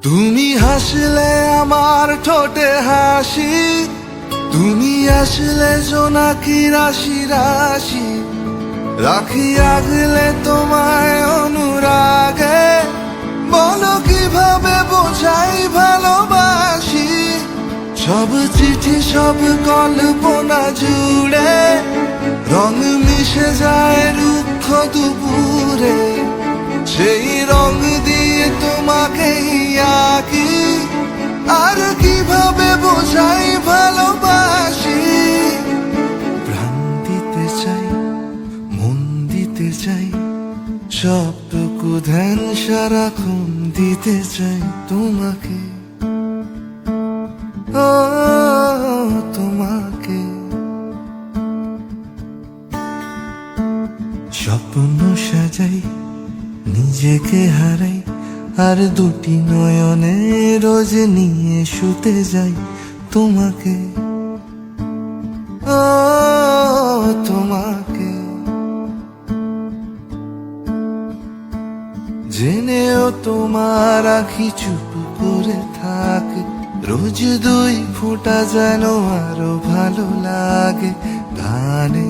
তুমি হাসলে আমার ঠোঁটে হাসি, তুমি আসলে জোনাকি রাশি রাশি, রাখি আগলে তোমায় অনুরাগে। বলো কিভাবে বোঝাই ভালোবাসি, সব চিঠি সব কল্পনা জুড়ে রং মিশে যায় রুক্ষ দুপুরে। সেই রং দিয়ে তোমাকেই আঁকি, আর কিভাবে বোঝাই ভালোবাসি। প্রাণ দিতে চাই, মন দিতে চাই, সবটুকু ধ্যান সারাক্ষণ দিতে চাই তোমাকে, ও তোমাকে। স্বপ্ন সাজাই, নিজেকে হারাই, আর দুটি নয়নে রোজ নিয়ে শুতে যাই তোমাকে, ও তোমাকে। জেনেও তোমার আখি চুপ করে থাকে, রোজ দুই ফোঁটা যেন আরো ভালো লাগে। গানে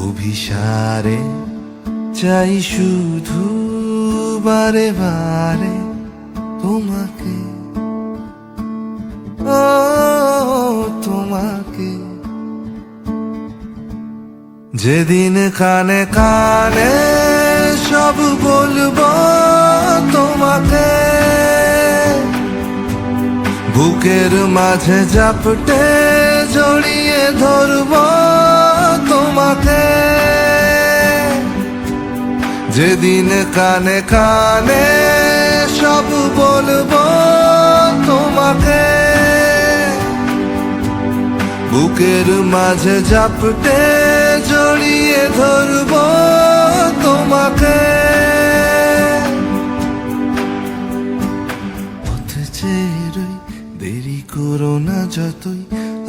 অভিসারে চাই শুধু বারে বারে তোমাকে, ও তোমাকে। যেদিন কানে কানে সব বলবো তোমাকে, বুকের মাঝে জাপটে জড়িয়ে ধরবো তোমাকে। যেদিন কানে কানে সব বলবো তোমাকে, বুকের মাঝে জাপটে জড়িয়ে ধরবো তোমাকে। পথ চেয়ে রই, দেরি করো না যতই,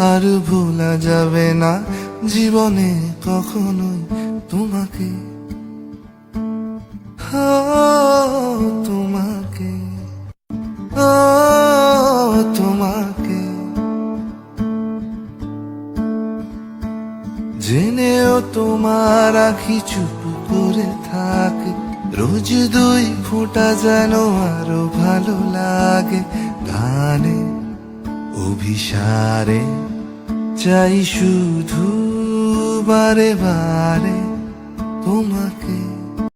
আর ভোলা যাবে না জীবনে কখনোই তোমাকে, ও তোমাকে, ও তোমাকে। জেনেও তোমার আখি চুপ করে থাকে, রোজ দুই ফোঁটা যেন আরো ভালো লাগে। গানে অভিসারে চাই শুধু বারে বারে তোমাকে।